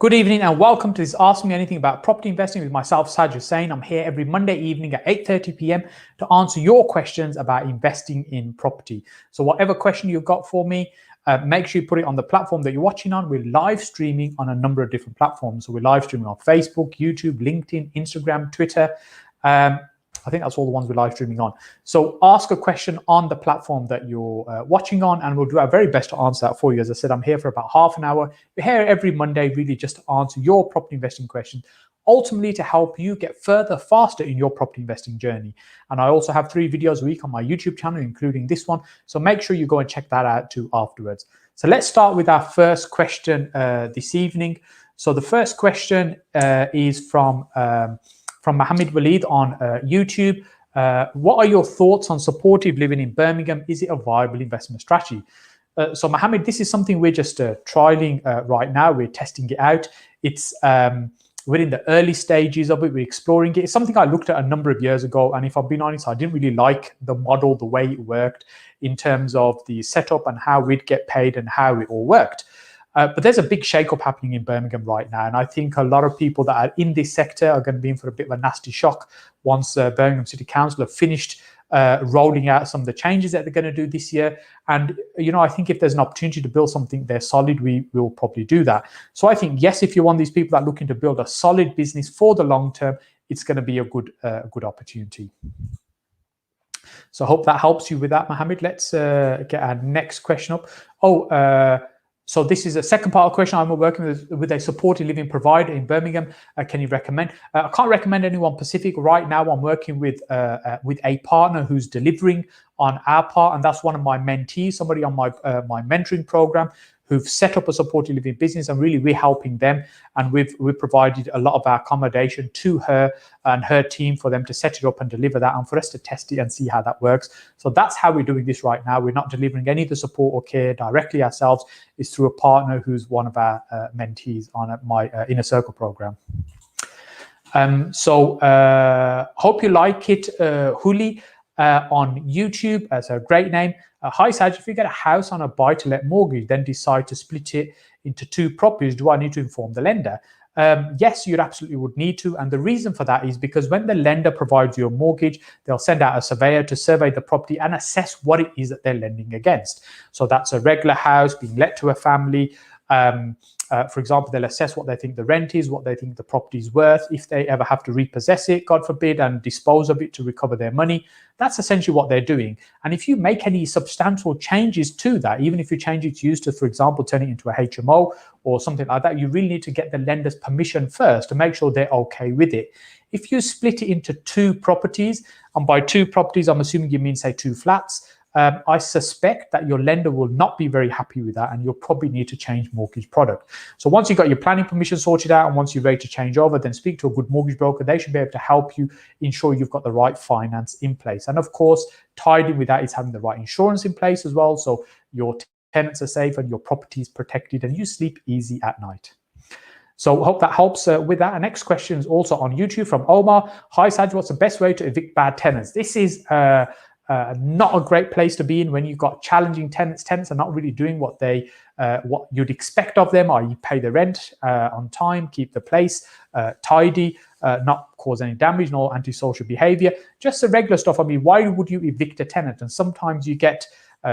Good evening and welcome to this Ask Me Anything About Property Investing with myself, Hussain. I'm here every Monday evening at 8:30 p.m. to answer your questions about investing in property. So whatever question you've got for me, make sure you put it on the platform that you're watching on. We're live streaming on a number of different platforms. So we're live streaming on Facebook, YouTube, LinkedIn, Instagram, Twitter. I think that's all the ones we're live streaming on. So ask a question on the platform that you're watching on, and we'll do our very best to answer that for you. As I said, I'm here for about half an hour. We're here every Monday, really just to answer your property investing questions, ultimately to help you get further, faster in your property investing journey. And I also have 3 videos a week on my YouTube channel, including this one. So make sure you go and check that out too afterwards. So let's start with our first question this evening. So the first question is from Mohammed Walid on YouTube. What are your thoughts on supportive living in Birmingham? Is it a viable investment strategy? So Mohammed, this is something we're just trialing right now. We're testing it out. It's we're in the early stages of it. We're exploring it. It's something I looked at a number of years ago, and if I've been honest, I didn't really like the model, the way it worked in terms of the setup and how we'd get paid and how it all worked. But there's a big shake-up happening in Birmingham right now, and I think a lot of people that are in this sector are going to be in for a bit of a nasty shock once Birmingham City Council have finished rolling out some of the changes that they're going to do this year. And I think if there's an opportunity to build something there solid, we will probably do that. So I think, yes, if you're one of these people that are looking to build a solid business for the long term, it's going to be a good opportunity. So I hope that helps you with that, Mohammed. Let's get our next question up. So this is a second part of the question. I'm working with a supported living provider in Birmingham. Can you recommend? I can't recommend anyone specific right now. I'm working with a partner who's delivering on our part, and that's one of my mentees, somebody on my mentoring program, who've set up a supported living business, and really we're helping them, and we've provided a lot of our accommodation to her and her team for them to set it up and deliver that, and for us to test it and see how that works. So that's how we're doing this right now. We're not delivering any of the support or care directly ourselves. It's through a partner who's one of our mentees on my Inner Circle program. Hope you like it, Huli. On YouTube, that's a great name. Hi Saj, if you get a house on a buy-to-let mortgage, then decide to split it into 2 properties, do I need to inform the lender? Yes, you absolutely would need to. And the reason for that is because when the lender provides you a mortgage, they'll send out a surveyor to survey the property and assess what it is that they're lending against. So that's a regular house being let to a family. For example, they'll assess what they think the rent is, what they think the property is worth, if they ever have to repossess it, God forbid, and dispose of it to recover their money. That's essentially what they're doing. And if you make any substantial changes to that, even if you change its use to, for example, turn it into a HMO or something like that, you really need to get the lender's permission first to make sure they're okay with it. If you split it into 2 properties, and by 2 properties, I'm assuming you mean, say, 2 flats, I suspect that your lender will not be very happy with that, and you'll probably need to change mortgage product. So once you've got your planning permission sorted out and once you're ready to change over, then speak to a good mortgage broker. They should be able to help you ensure you've got the right finance in place. And of course, tied in with that is having the right insurance in place as well, so your tenants are safe and your property is protected and you sleep easy at night. So I hope that helps with that. Our next question is also on YouTube from Omar. Hi Saj, what's the best way to evict bad tenants? This is not a great place to be in when you've got challenging tenants. Tenants are not really doing what you'd expect of them, or you pay the rent on time, keep the place tidy, not cause any damage, no antisocial behavior, just the regular stuff. I mean, why would you evict a tenant? And sometimes you get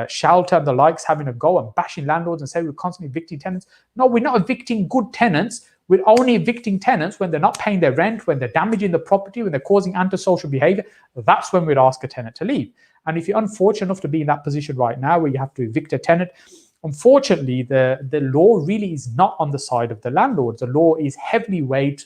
Shelter and the likes having a go and bashing landlords and say we're constantly evicting tenants. No, we're not evicting good tenants. We're only evicting tenants when they're not paying their rent, when they're damaging the property, when they're causing antisocial behavior. That's when we'd ask a tenant to leave. And if you're unfortunate enough to be in that position right now where you have to evict a tenant, unfortunately, the law really is not on the side of the landlords. The law is heavily weighed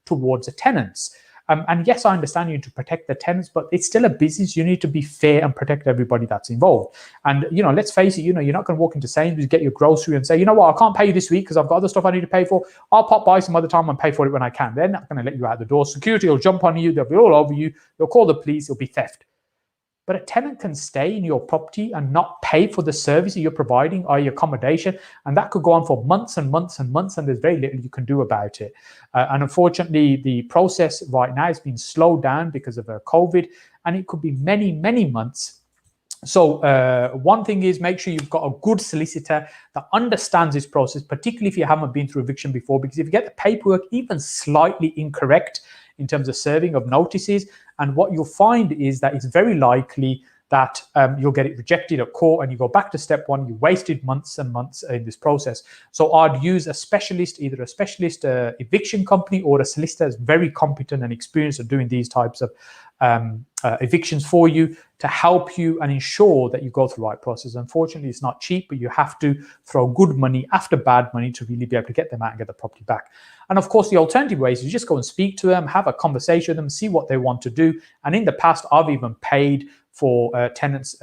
towards the tenants. And yes, I understand you need to protect the tenants, but it's still a business. You need to be fair and protect everybody that's involved. And, let's face it, you're not going to walk into Sainsbury's, get your grocery and say, you know what, I can't pay you this week because I've got other stuff I need to pay for. I'll pop by some other time and pay for it when I can. They're not going to let you out the door. Security will jump on you. They'll be all over you. They'll call the police. It'll be theft. But a tenant can stay in your property and not pay for the service you're providing or your accommodation. And that could go on for months and months and months, and there's very little you can do about it. And unfortunately, the process right now has been slowed down because of COVID, and it could be many, many months So one thing is make sure you've got a good solicitor that understands this process, particularly if you haven't been through eviction before, because if you get the paperwork even slightly incorrect in terms of serving of notices, and what you'll find is that it's very likely that you'll get it rejected at court and you go back to step one, you wasted months and months in this process. So I'd use a specialist, either a specialist eviction company or a solicitor that's very competent and experienced at doing these types of evictions for you to help you and ensure that you go through the right process. Unfortunately, it's not cheap, but you have to throw good money after bad money to really be able to get them out and get the property back. And of course, the alternative way is you just go and speak to them, have a conversation with them, see what they want to do. And in the past, I've even paid for tenants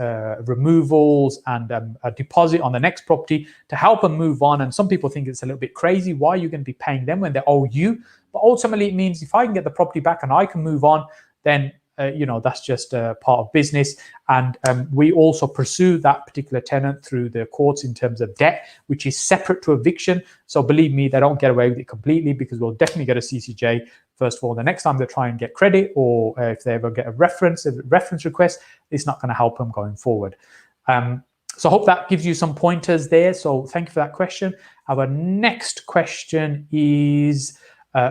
removals and a deposit on the next property to help them move on. And some people think it's a little bit crazy. Why are you going to be paying them when they owe you? But ultimately, it means if I can get the property back and I can move on, then that's just part of business. And we also pursue that particular tenant through the courts in terms of debt, which is separate to eviction. So believe me, they don't get away with it completely, because we'll definitely get a CCJ. First of all, the next time they try and get credit, or if they ever get a reference request, it's not going to help them going forward. So I hope that gives you some pointers there. So thank you for that question. Our next question is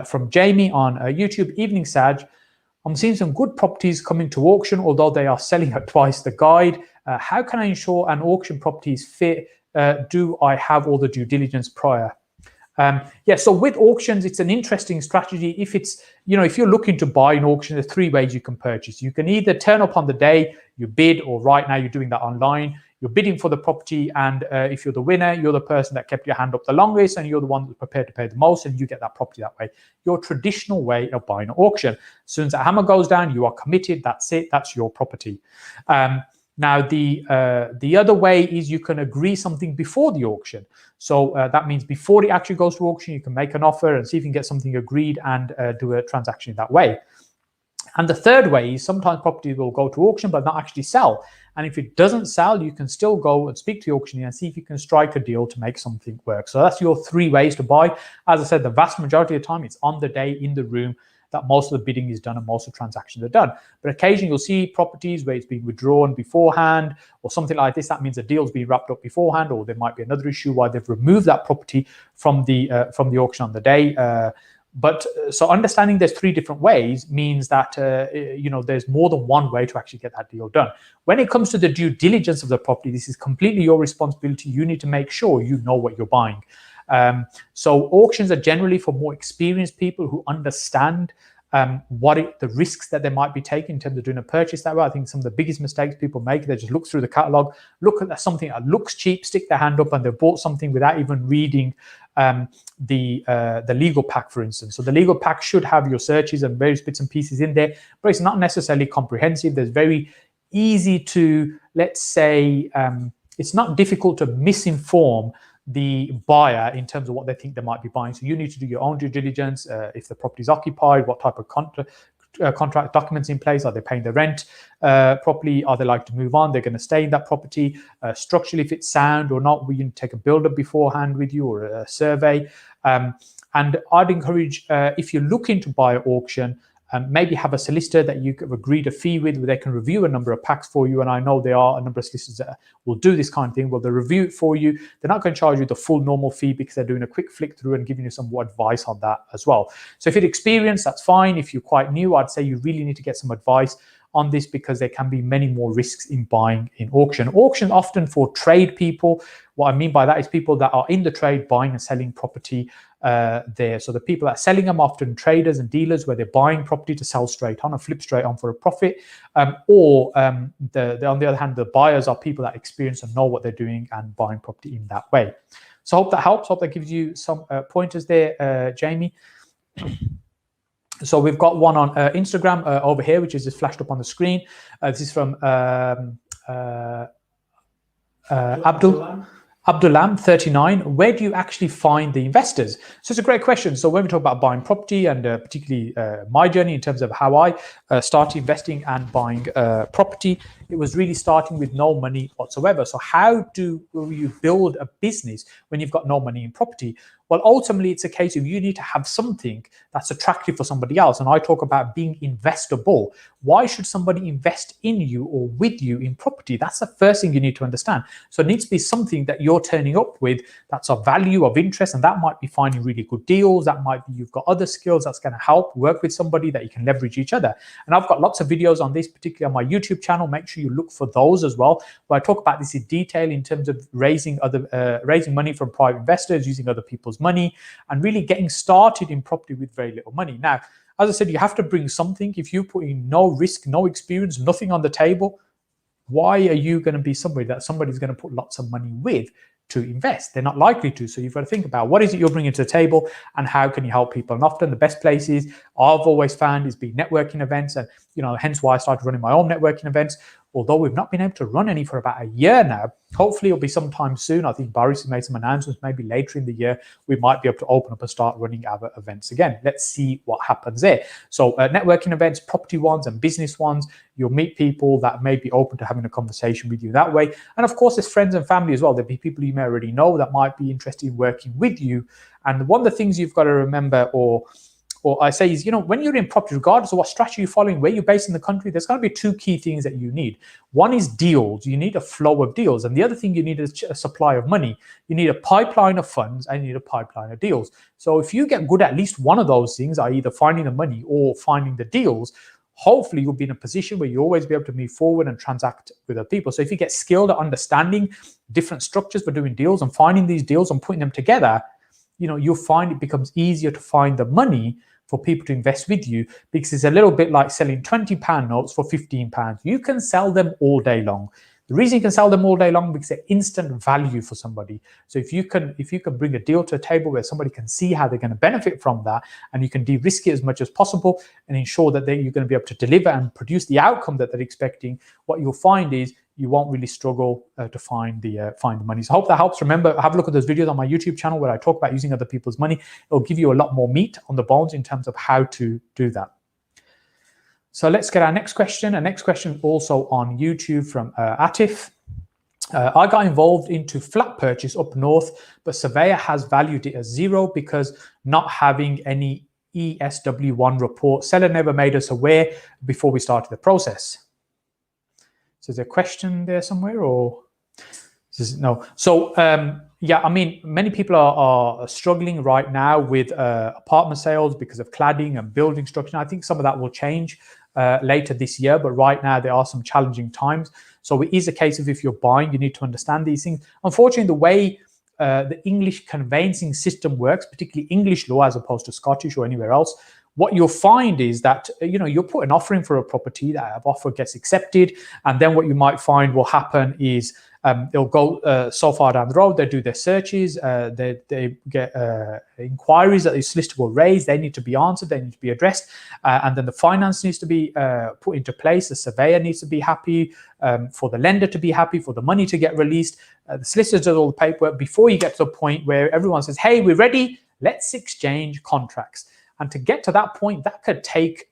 from Jamie on YouTube. Evening, Saj. I'm seeing some good properties coming to auction, although they are selling at twice the guide. How can I ensure an auction property is fit? Do I have all the due diligence prior? So with auctions, it's an interesting strategy. If it's, if you're looking to buy an auction, there's three ways you can purchase. You can either turn up on the day, you bid, or right now you're doing that online. You're bidding for the property, and if you're the winner, you're the person that kept your hand up the longest, and you're the one that's prepared to pay the most, and you get that property that way. Your traditional way of buying an auction. As soon as the hammer goes down, you are committed. That's it. That's your property. Now, the other way is you can agree something before the auction. So that means before it actually goes to auction, you can make an offer and see if you can get something agreed and do a transaction that way. And the third way is sometimes properties will go to auction but not actually sell. And if it doesn't sell, you can still go and speak to the auctioneer and see if you can strike a deal to make something work. So that's your three ways to buy. As I said, the vast majority of the time, it's on the day in the room that most of the bidding is done and most of the transactions are done. But occasionally you'll see properties where it's been withdrawn beforehand or something like this. That means the deal's been wrapped up beforehand, or there might be another issue why they've removed that property from the auction on the day. So understanding there's three different ways means that there's more than one way to actually get that deal done. When it comes to the due diligence of the property, this is completely your responsibility. You need to make sure you know what you're buying. So auctions are generally for more experienced people who understand the risks that they might be taking in terms of doing a purchase that way. I think some of the biggest mistakes people make, they just look through the catalog, look at something that looks cheap, stick their hand up, and they've bought something without even reading the legal pack, for instance. So the legal pack should have your searches and various bits and pieces in there, but it's not necessarily comprehensive. There's very easy to, let's say, it's not difficult to misinform the buyer in terms of what they think they might be buying. So you need to do your own due diligence. If the property is occupied, what type of contract documents in place? Are they paying the rent properly? Are they like to move on? They're going to stay in that property. Structurally, if it's sound or not, we can take a builder beforehand with you, or a survey. And I'd encourage, if you're looking to buy an auction, maybe have a solicitor that you have agreed a fee with, where they can review a number of packs for you. And I know there are a number of solicitors that will do this kind of thing. Well, they review it for you. They're not going to charge you the full normal fee, because they're doing a quick flick through and giving you some advice on that as well. So if you're experienced, that's fine. If you're quite new, I'd say you really need to get some advice on this, because there can be many more risks in buying in auction. Auction often for trade people. What I mean by that is people that are in the trade buying and selling property there. So the people that are selling them, often traders and dealers, where they're buying property to sell straight on or flip straight on for a profit. Or on the other hand, the buyers are people that experience and know what they're doing and buying property in that way. So I hope that helps. Hope that gives you some pointers there, Jamie. So we've got one on Instagram over here, which is just flashed up on the screen. This is from Abdullam 39. Where do you actually find the investors? So it's a great question. So when we talk about buying property, and particularly my journey in terms of how I started investing and buying property, it was really starting with no money whatsoever. So how do you build a business when you've got no money in property? Well, ultimately, it's a case of you need to have something that's attractive for somebody else. And I talk about being investable. Why should somebody invest in you or with you in property? That's the first thing you need to understand. So it needs to be something that you're turning up with that's of value, of interest, and that might be finding really good deals. That might be you've got other skills that's going to help work with somebody that you can leverage each other. And I've got lots of videos on this, particularly on my YouTube channel. Make sure you look for those as well, where I talk about this in detail in terms of raising money from private investors, using other people's money, and really getting started in property with very little money. Now, as I said, you have to bring something. If you put in no risk, no experience, nothing on the table, why are you going to be somebody that somebody's going to put lots of money with to invest? They're not likely to. So you've got to think about what is it you're bringing to the table and how can you help people? And often the best places I've always found is being networking events, and hence why I started running my own networking events. Although we've not been able to run any for about a year now, hopefully it'll be sometime soon. I think Boris has made some announcements, maybe later in the year, we might be able to open up and start running our events again. Let's see what happens there. So networking events, property ones and business ones, you'll meet people that may be open to having a conversation with you that way. And of course, there's friends and family as well. There'll be people you may already know that might be interested in working with you. And one of the things you've got to remember, or I say is, when you're in property, regardless of what strategy you're following, where you're based in the country, there's going to be two key things that you need. One is deals. You need a flow of deals. And the other thing you need is a supply of money. You need a pipeline of funds and you need a pipeline of deals. So if you get good at least one of those things, either finding the money or finding the deals, hopefully you'll be in a position where you'll always be able to move forward and transact with other people. So if you get skilled at understanding different structures for doing deals and finding these deals and putting them together, you'll find it becomes easier to find the money for people to invest with you, because it's a little bit like selling £20 notes for £15. You can sell them all day long. The reason you can sell them all day long because they're instant value for somebody. So if you can bring a deal to a table where somebody can see how they're going to benefit from that, and you can de-risk it as much as possible and ensure that you're going to be able to deliver and produce the outcome that they're expecting, what you'll find is you won't really struggle to find the money. So I hope that helps. Remember, have a look at those videos on my YouTube channel where I talk about using other people's money. It'll give you a lot more meat on the bones in terms of how to do that. So let's get our next question. Our next question also on YouTube from Atif. I got involved into flat purchase up north, but surveyor has valued it as 0 because not having any ESW1 report. Seller never made us aware before we started the process. So is there a question there somewhere, or no? So yeah, I mean, many people are struggling right now with apartment sales because of cladding and building structure. I think some of that will change later this year, but right now there are some challenging times. So it is a case of, if you're buying, you need to understand these things. Unfortunately, the way the English conveyancing system works, particularly English law as opposed to Scottish or anywhere else, what you'll find is that, you'll put an offering for a property, that offer gets accepted, and then what you might find will happen is they'll go so far down the road, they do their searches, they get inquiries that the solicitor will raise, they need to be answered, they need to be addressed, and then the finance needs to be put into place, the surveyor needs to be happy, for the lender to be happy, for the money to get released, the solicitor does all the paperwork before you get to the point where everyone says, hey, we're ready, let's exchange contracts. And to get to that point, that could take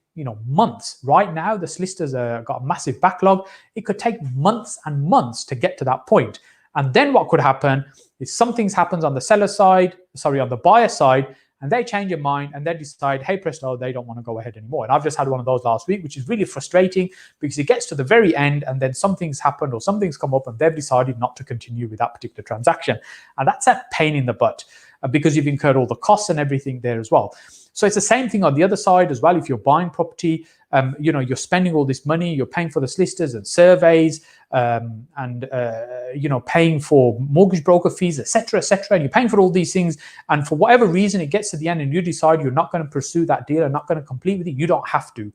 months. Right now, the solicitors got a massive backlog. It could take months and months to get to that point. And then what could happen is something happens on the seller side, on the buyer side, and they change their mind and they decide, hey, presto, they don't want to go ahead anymore. And I've just had one of those last week, which is really frustrating because it gets to the very end and then something's happened or something's come up and they've decided not to continue with that particular transaction. And that's a pain in the butt because you've incurred all the costs and everything there as well. So it's the same thing on the other side as well. If you're buying property, you're spending all this money, you're paying for the solicitors and surveys, and paying for mortgage broker fees, etc., and you're paying for all these things. And for whatever reason, it gets to the end and you decide you're not going to pursue that deal and not going to complete with it. You don't have to,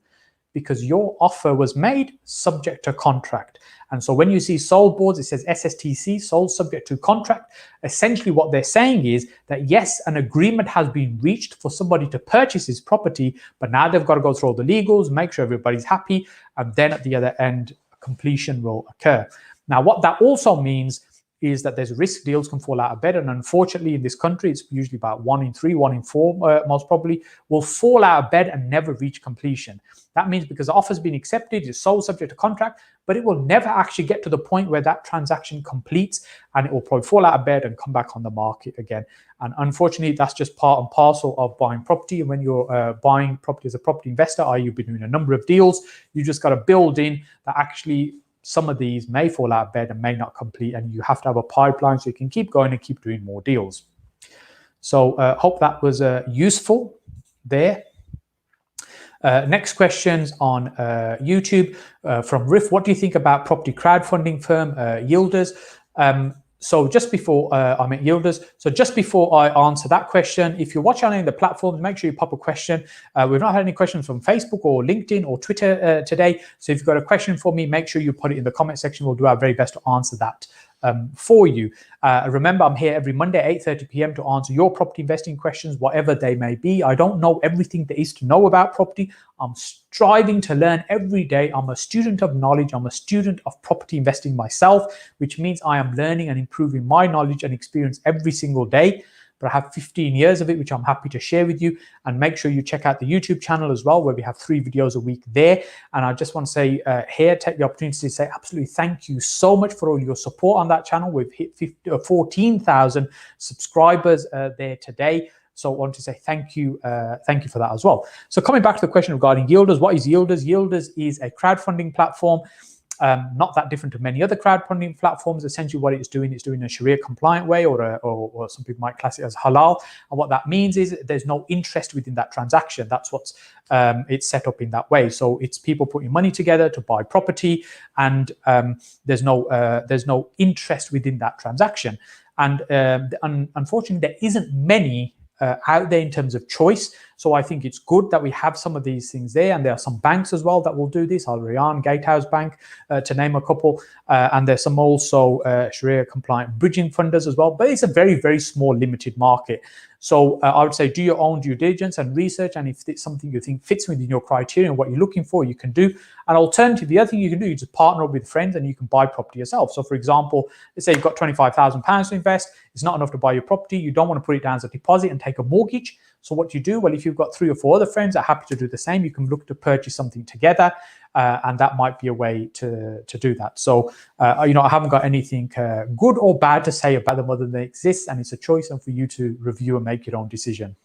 because your offer was made subject to contract. And so when you see sold boards, it says SSTC, sold subject to contract. Essentially what they're saying is that yes, an agreement has been reached for somebody to purchase his property, but now they've got to go through all the legals, make sure everybody's happy, and then at the other end, completion will occur. Now, what that also means is that there's a risk deals can fall out of bed. And unfortunately, in this country, it's usually about 1 in 3, 1 in 4, most probably, will fall out of bed and never reach completion. That means because the offer's been accepted, it's sold subject to contract, but it will never actually get to the point where that transaction completes, and it will probably fall out of bed and come back on the market again. And unfortunately, that's just part and parcel of buying property. And when you're buying property as a property investor, you've been doing a number of deals, you just got to build in that actually some of these may fall out of bed and may not complete, and you have to have a pipeline so you can keep going and keep doing more deals. So hope that was useful there. Next questions on YouTube from Riff. What do you think about property crowdfunding firm Yielders? So just before Yielders. So just before I answer that question, if you're watching on any of the platforms, make sure you pop a question. We've not had any questions from Facebook or LinkedIn or Twitter today. So if you've got a question for me, make sure you put it in the comment section. We'll do our very best to answer that for you. Remember, I'm here every Monday at 8:30 p.m. to answer your property investing questions, whatever they may be. I don't know everything there is to know about property. I'm striving to learn every day. I'm a student of knowledge. I'm a student of property investing myself, which means I am learning and improving my knowledge and experience every single day. But I have 15 years of it, which I'm happy to share with you. And make sure you check out the YouTube channel as well, where we have 3 videos a week there. And I just want to say here, take the opportunity to say absolutely thank you so much for all your support on that channel. We've hit 14,000 subscribers there today. So I want to say thank you for that as well. So coming back to the question regarding Yielders, what is Yielders? Yielders is a crowdfunding platform. Not that different to many other crowdfunding platforms. Essentially what it's doing a Sharia compliant way, or some people might class it as halal. And what that means is there's no interest within that transaction. That's what's it's set up in that way. So it's people putting money together to buy property, and there's no interest within that transaction. And unfortunately, there isn't many out there in terms of choice. So I think it's good that we have some of these things there, and there are some banks as well that will do this. Al Rayan, Gatehouse Bank, to name a couple, and there's some also Sharia compliant bridging funders as well. But it's a very, very small, limited market. So I would say do your own due diligence and research, and if it's something you think fits within your criteria and what you're looking for, you can do. And alternatively, the other thing you can do is just partner up with friends and you can buy property yourself. So for example, let's say you've got £25,000 to invest. It's not enough to buy your property. You don't want to put it down as a deposit and take a mortgage. So what you do, well, if you've got 3 or 4 other friends that are happy to do the same, you can look to purchase something together, and that might be a way to do that. So, I haven't got anything good or bad to say about them other than they exist, and it's a choice and for you to review and make your own decision.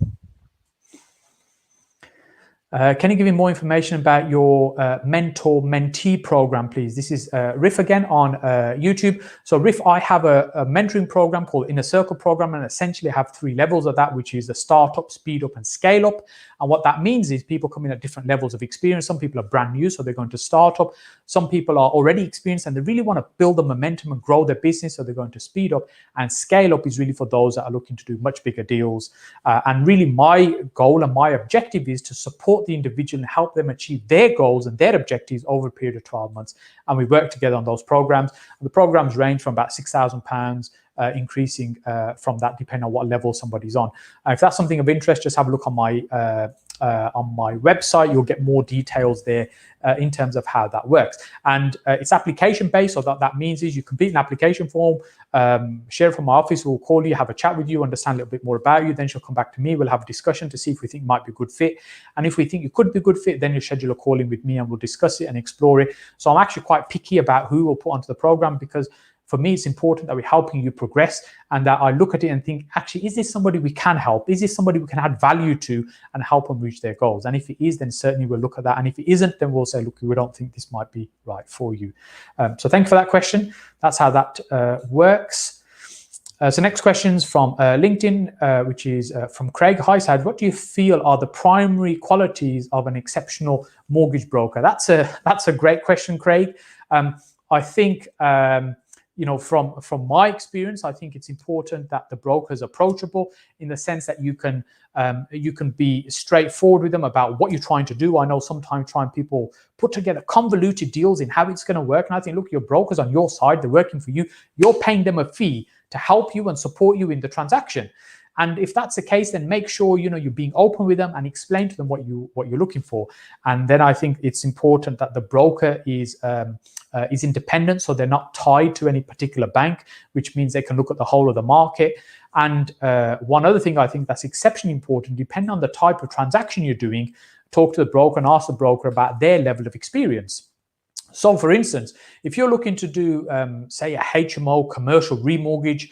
Can you give me more information about your mentor-mentee program, please? This is Riff again on YouTube. So Riff, I have a mentoring program called Inner Circle program, and essentially I have 3 levels of that, which is the startup, speed up, and scale up. And what that means is people come in at different levels of experience. Some people are brand new, so they're going to start up. Some people are already experienced and they really want to build the momentum and grow their business, so they're going to speed up. And scale up is really for those that are looking to do much bigger deals. And really my goal and my objective is to support the individual and help them achieve their goals and their objectives over a period of 12 months. And we work together on those programs. And the programs range from about £6,000, increasing from that depending on what level somebody's on. If that's something of interest, just have a look on my website. You'll get more details there in terms of how that works. And it's application based. So that means is you complete an application form, share it from my office, we'll call you, have a chat with you, understand a little bit more about you. Then she'll come back to me. We'll have a discussion to see if we think it might be a good fit. And if we think it could be a good fit, then you'll schedule a call in with me and we'll discuss it and explore it. So I'm actually quite picky about who we'll put onto the program, because for me, it's important that we're helping you progress, and that I look at it and think, actually, is this somebody we can help? Is this somebody we can add value to and help them reach their goals? And if it is, then certainly we'll look at that. And if it isn't, then we'll say, look, we don't think this might be right for you. So thank you for that question. That's how that works. So next question's from LinkedIn, which is from Craig. Hi, Sad. What do you feel are the primary qualities of an exceptional mortgage broker? That's a great question, Craig. I think from my experience, I think it's important that the broker is approachable, in the sense that you can be straightforward with them about what you're trying to do. I know sometimes people put together convoluted deals in how it's going to work, and I think, look, your broker's on your side, they're working for you, you're paying them a fee to help you and support you in the transaction. And if that's the case, then make sure you're being open with them and explain to them what you're looking for. And then I think it's important that the broker is is independent, so they're not tied to any particular bank, which means they can look at the whole of the market. And one other thing I think that's exceptionally important, depending on the type of transaction you're doing, talk to the broker and ask the broker about their level of experience. So for instance, if you're looking to do, say, a HMO commercial remortgage,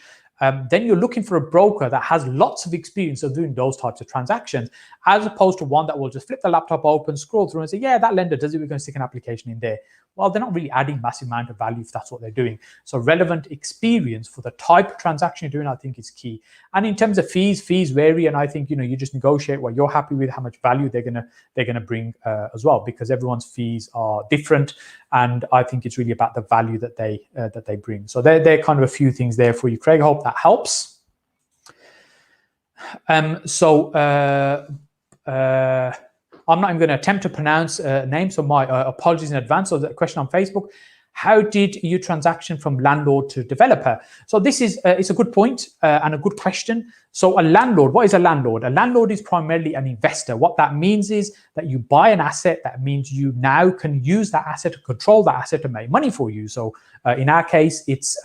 then you're looking for a broker that has lots of experience of doing those types of transactions, as opposed to one that will just flip the laptop open, scroll through and say, yeah, that lender does it, we're going to stick an application in there. Well, they're not really adding massive amount of value if that's what they're doing. So relevant experience for the type of transaction you're doing, I think, is key. And in terms of fees vary, and I think, you know, you just negotiate what you're happy with, how much value they're gonna bring as well, because everyone's fees are different, and I think it's really about the value that they bring. So they're kind of a few things there for you, Craig. I hope that helps. I'm not even going to attempt to pronounce names, so my apologies in advance. So the question on Facebook: how did you transaction from landlord to developer? So this is it's a good point and a good question. So a landlord, what is a landlord? A landlord is primarily an investor. What that means is that you buy an asset. That means you now can use that asset to control that asset to make money for you. So in our case, it's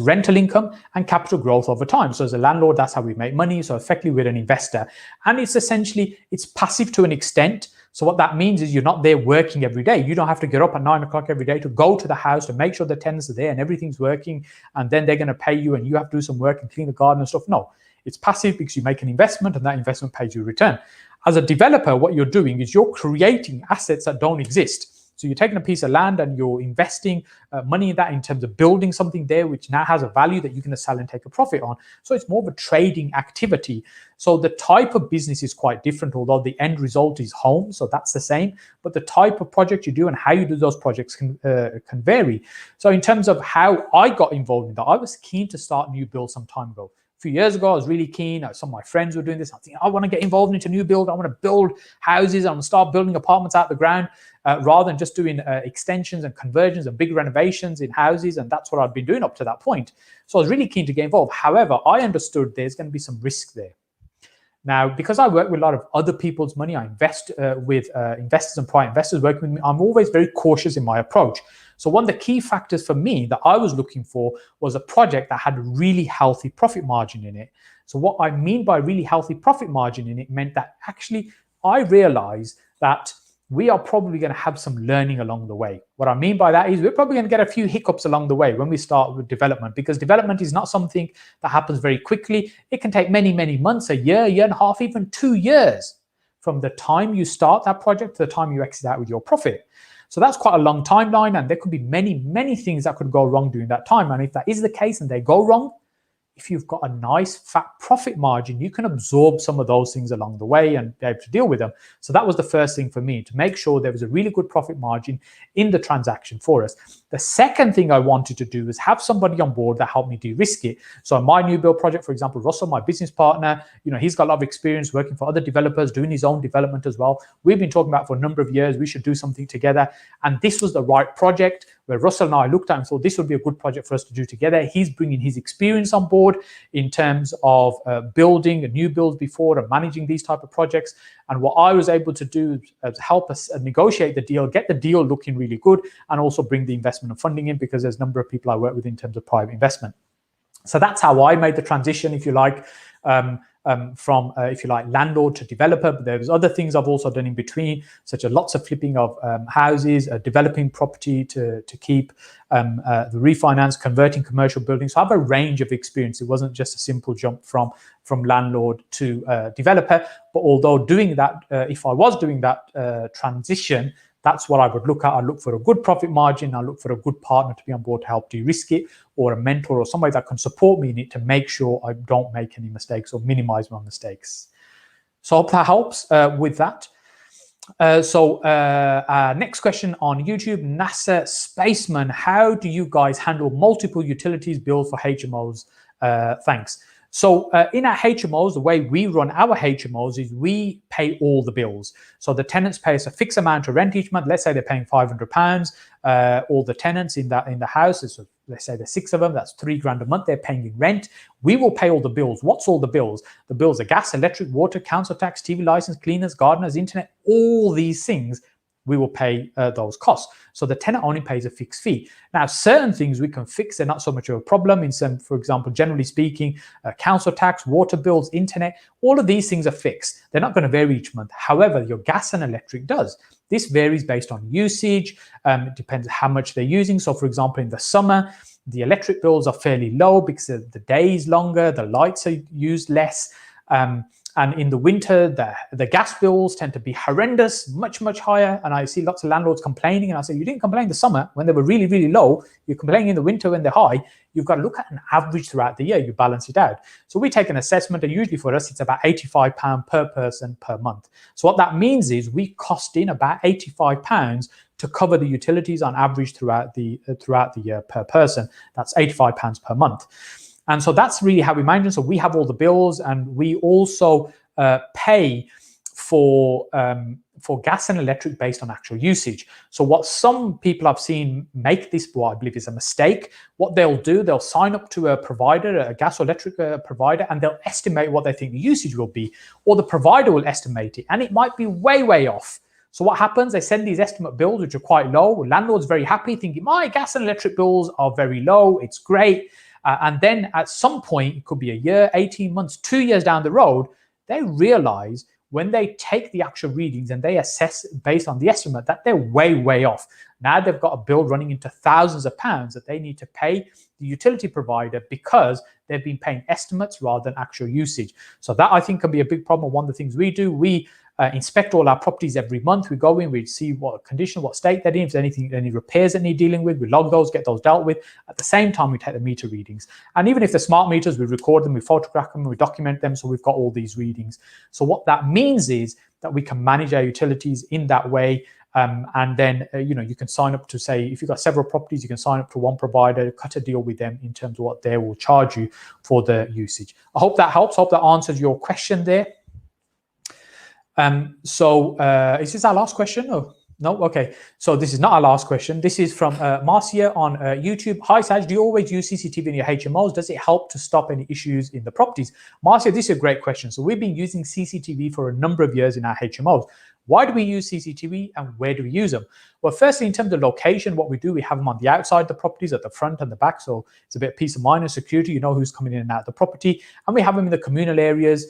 rental income and capital growth over time. So as a landlord, that's how we make money. So effectively, we're an investor, and it's passive to an extent. So what that means is you're not there working every day. You don't have to get up at 9 o'clock every day to go to the house to make sure the tenants are there and everything's working, and then they're going to pay you and you have to do some work and clean the garden and stuff. No, it's passive because you make an investment and that investment pays you a return. As a developer, what you're doing is you're creating assets that don't exist. So you're taking a piece of land and you're investing money in that in terms of building something there, which now has a value that you're going to sell and take a profit on. So it's more of a trading activity. So the type of business is quite different, although the end result is home. So that's the same. But the type of project you do and how you do those projects can vary. So in terms of how I got involved in that, I was keen to start new build some time ago. A few years ago, I was really keen. Some of my friends were doing this. I think I want to get involved into new build. I want to build houses. I want to start building apartments out the ground rather than just doing extensions and conversions and big renovations in houses. And that's what I'd been doing up to that point. So I was really keen to get involved. However, I understood there's going to be some risk there. Now, because I work with a lot of other people's money, I invest with investors and private investors working with me, I'm always very cautious in my approach. So one of the key factors for me that I was looking for was a project that had a really healthy profit margin in it. So what I mean by really healthy profit margin in it meant that actually I realized that we are probably going to have some learning along the way. What I mean by that is we're probably going to get a few hiccups along the way when we start with development, because development is not something that happens very quickly. It can take many, many months, a year, year and a half, even 2 years from the time you start that project to the time you exit out with your profit. So that's quite a long timeline, and there could be many, many things that could go wrong during that time. And if that is the case and they go wrong, if you've got a nice fat profit margin, you can absorb some of those things along the way and be able to deal with them. So that was the first thing for me, to make sure there was a really good profit margin in the transaction for us. The second thing I wanted to do was have somebody on board that helped me de-risk it. So in my new build project, for example, Russell, my business partner, he's got a lot of experience working for other developers, doing his own development as well. We've been talking about for a number of years, we should do something together. And this was the right project where Russell and I looked at and thought this would be a good project for us to do together. He's bringing his experience on board in terms of building a new builds before and managing these type of projects. And what I was able to do is help us negotiate the deal, get the deal looking really good, and also bring the investment and funding in, because there's a number of people I work with in terms of private investment. So that's how I made the transition, if you like, from, if you like, landlord to developer. But there's other things I've also done in between, such as lots of flipping of houses, developing property to keep, the refinance, converting commercial buildings. So I have a range of experience. It wasn't just a simple jump from landlord to developer. But although doing that, if I was doing that transition, that's what I would look at. I look for a good profit margin. I look for a good partner to be on board to help de-risk it, or a mentor or somebody that can support me in it to make sure I don't make any mistakes or minimize my mistakes. So I hope that helps with that. Next question on YouTube, NASA Spaceman: how do you guys handle multiple utilities bills for HMOs? Thanks. So in our HMOs, the way we run our HMOs is we pay all the bills. So the tenants pay us a fixed amount of rent each month. Let's say they're paying £500. All the tenants in the house, let's say there's 6 of them, that's £3,000 a month they're paying in rent. We will pay all the bills. What's all the bills? The bills are gas, electric, water, council tax, TV license, cleaners, gardeners, internet, all these things we will pay those costs. So the tenant only pays a fixed fee. Now, certain things we can fix, they're not so much of a problem. In some, for example, generally speaking, council tax, water bills, internet, all of these things are fixed. They're not going to vary each month. However, your gas and electric does. This varies based on usage. It depends how much they're using. So for example, in the summer, the electric bills are fairly low because the day is longer, the lights are used less. And in the winter, the gas bills tend to be horrendous, much, much higher. And I see lots of landlords complaining. And I say, you didn't complain in the summer when they were really, really low. You're complaining in the winter when they're high. You've got to look at an average throughout the year. You balance it out. So we take an assessment, and usually for us, it's about £85 per person per month. So what that means is we cost in about £85 to cover the utilities on average throughout the year per person. That's £85 per month. And so that's really how we manage it. So we have all the bills, and we also pay for gas and electric based on actual usage. So what some people I've seen make this, what I believe is a mistake, what they'll do, they'll sign up to a provider, a gas or electric provider, and they'll estimate what they think the usage will be, or the provider will estimate it, and it might be way, way off. So what happens, they send these estimate bills, which are quite low. Landlord's very happy, thinking, my gas and electric bills are very low, it's great. And then at some point, it could be a year, 18 months, 2 years down the road, they realize when they take the actual readings and they assess based on the estimate that they're way, way off. Now they've got a bill running into thousands of pounds that they need to pay the utility provider because they've been paying estimates rather than actual usage. So that, I think, can be a big problem. One of the things we do, we inspect all our properties every month. We go in, we see what condition, what state they're in, if there's any repairs that need dealing with, we log those, get those dealt with. At the same time, we take the meter readings. And even if they're smart meters, we record them, we photograph them, we document them, so we've got all these readings. So what that means is that we can manage our utilities in that way. And then, you can sign up to, say, if you've got several properties, you can sign up to one provider, cut a deal with them in terms of what they will charge you for the usage. I hope that helps. I hope that answers your question there. Is this our last question? Oh, no? Okay. So this is not our last question. This is from Marcia on YouTube. Hi, Saj, do you always use CCTV in your HMOs? Does it help to stop any issues in the properties? Marcia, this is a great question. So we've been using CCTV for a number of years in our HMOs. Why do we use CCTV and where do we use them? Well, firstly, in terms of location, what we do, we have them on the outside of the properties, at the front and the back. So it's a bit of peace of mind and security. You know who's coming in and out of the property. And we have them in the communal areas,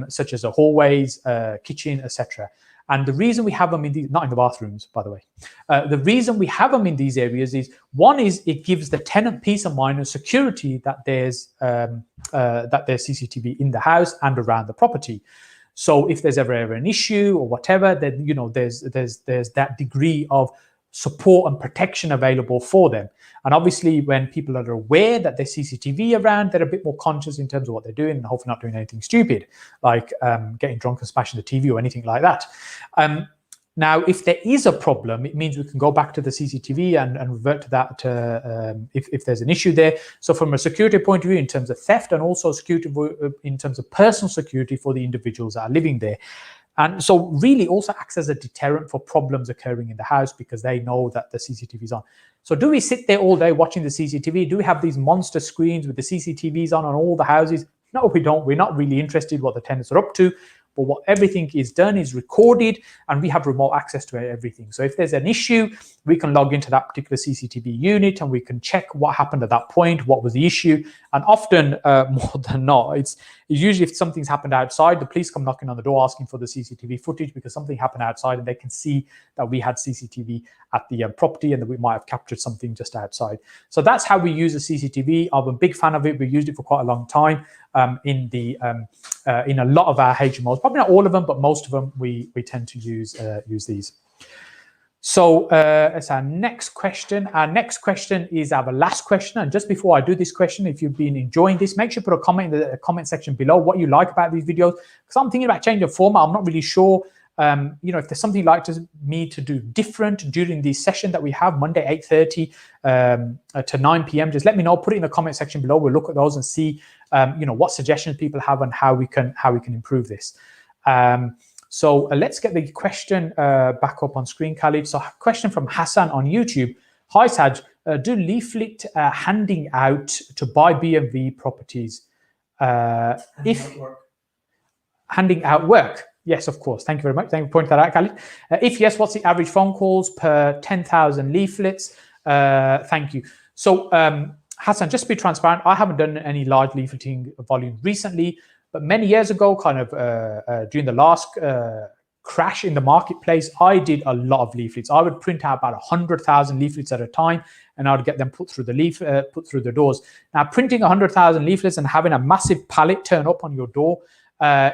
such as the hallways, kitchen, etc. And the reason we have them in these, not in the bathrooms, by the way. The reason we have them in these areas is, one is it gives the tenant peace of mind and security that there's CCTV in the house and around the property. So if there's ever an issue or whatever, then there's that degree of support and protection available for them. And obviously, when people are aware that there's CCTV around, they're a bit more conscious in terms of what they're doing, and hopefully not doing anything stupid, like getting drunk and smashing the TV or anything like that. Now, if there is a problem, it means we can go back to the CCTV and revert to that if there's an issue there. So from a security point of view, in terms of theft, and also security in terms of personal security for the individuals that are living there. And so really also acts as a deterrent for problems occurring in the house, because they know that the CCTV is on. So do we sit there all day watching the CCTV? Do we have these monster screens with the CCTVs on all the houses? No, we don't. We're not really interested what the tenants are up to. But what everything is done is recorded, and we have remote access to everything. So if there's an issue, we can log into that particular CCTV unit and we can check what happened at that point, what was the issue. And often, more than not, it's usually if something's happened outside, the police come knocking on the door asking for the CCTV footage because something happened outside, and they can see that we had CCTV at the property and that we might have captured something just outside. So that's how we use the CCTV. I'm a big fan of it. We used it for quite a long time in a lot of our HMOs. Probably not all of them, but most of them we tend to use these. So it's our next question. Our next question is our last question. And just before I do this question, if you've been enjoying this, make sure you put a comment in the comment section below what you like about these videos. Because I'm thinking about changing the format. I'm not really sure. If there's something you'd like me to do different during the session that we have Monday 8:30 to 9 p.m. just let me know. Put it in the comment section below. We'll look at those and see what suggestions people have and how we can improve this. So let's get the question back up on screen, Khalid. So a question from Hussain on YouTube. Hi Saj, do leaflet handing out to buy B&B properties if handing out work? Yes, of course. Thank you very much. Thank you for pointing that out, Khalid. If yes, what's the average phone calls per 10,000 leaflets? Thank you. So, Hassan, just to be transparent, I haven't done any large leafleting volume recently, but many years ago, kind of during the last crash in the marketplace, I did a lot of leaflets. I would print out about 100,000 leaflets at a time, and I would get them put through the doors. Now, printing 100,000 leaflets and having a massive pallet turn up on your door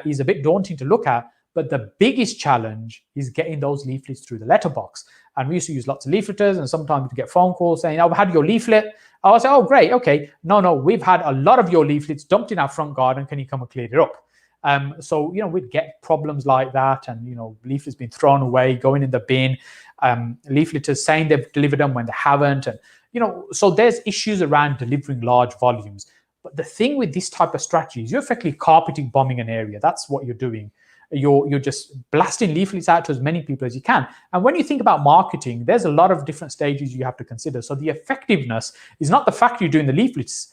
is a bit daunting to look at. But the biggest challenge is getting those leaflets through the letterbox. And we used to use lots of leafleters, and sometimes we get phone calls saying, "I've had your leaflet." I would say, "Oh, great, okay. No, we've had a lot of your leaflets dumped in our front garden. Can you come and clear it up?" So, we'd get problems like that, and, leaflets being thrown away, going in the bin, leafleters saying they've delivered them when they haven't. And, so there's issues around delivering large volumes. But the thing with this type of strategy is you're effectively carpeting bombing an area. That's what you're doing. You're just blasting leaflets out to as many people as you can. And when you think about marketing, there's a lot of different stages you have to consider. So the effectiveness is not the fact you're doing the leaflets.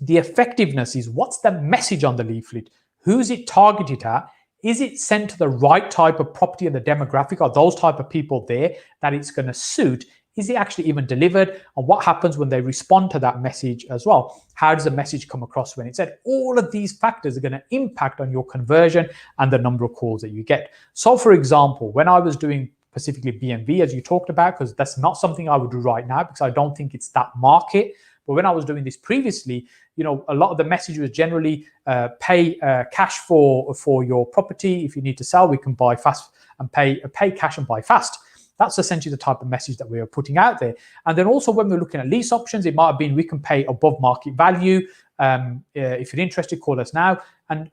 The effectiveness is, what's the message on the leaflet? Who's it targeted at? Is it sent to the right type of property and the demographic? Are those type of people there that it's going to suit? Is it actually even delivered? And what happens when they respond to that message as well? How does the message come across when it's said? All of these factors are going to impact on your conversion and the number of calls that you get. So, for example, when I was doing specifically B&B, as you talked about, because that's not something I would do right now because I don't think it's that market. But when I was doing this previously, a lot of the message was generally pay cash for your property. If you need to sell, we can buy fast and pay cash and buy fast. That's essentially the type of message that we are putting out there. And then also when we're looking at lease options, it might have been we can pay above market value. If you're interested, call us now. And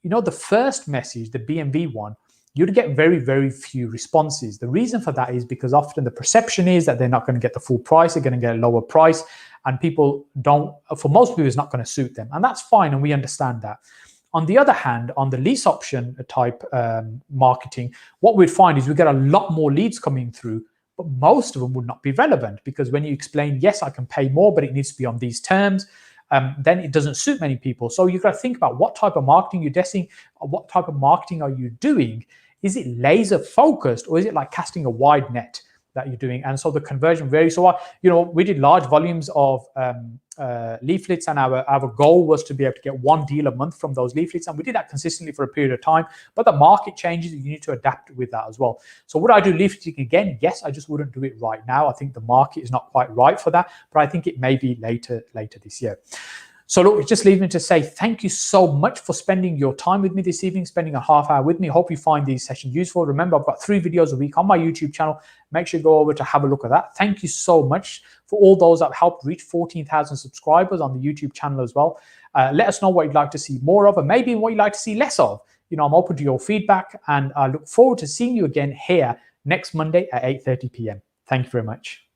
the first message, the B&B one, you'd get very, very few responses. The reason for that is because often the perception is that they're not going to get the full price, they're going to get a lower price, and for most people, it's not going to suit them. And that's fine, and we understand that. On the other hand, on the lease option type marketing, what we'd find is we get a lot more leads coming through, but most of them would not be relevant, because when you explain, yes, I can pay more, but it needs to be on these terms, then it doesn't suit many people. So you've got to think about what type of marketing you're testing, what type of marketing are you doing? Is it laser focused, or is it like casting a wide net that you're doing? And so the conversion varies. So we did large volumes of leaflets, and our goal was to be able to get one deal a month from those leaflets, and we did that consistently for a period of time. But the market changes, and you need to adapt with that as well. So would I do leafleting again? Yes, I just wouldn't do it right now. I think the market is not quite right for that, but I think it may be later this year. So look, just leaving me to say thank you so much for spending your time with me this evening, spending a half hour with me. Hope you find these sessions useful. Remember, I've got 3 videos a week on my YouTube channel. Make sure you go over to have a look at that. Thank you so much for all those that helped reach 14,000 subscribers on the YouTube channel as well. Let us know what you'd like to see more of, and maybe what you'd like to see less of. I'm open to your feedback, and I look forward to seeing you again here next Monday at 8:30 p.m. Thank you very much.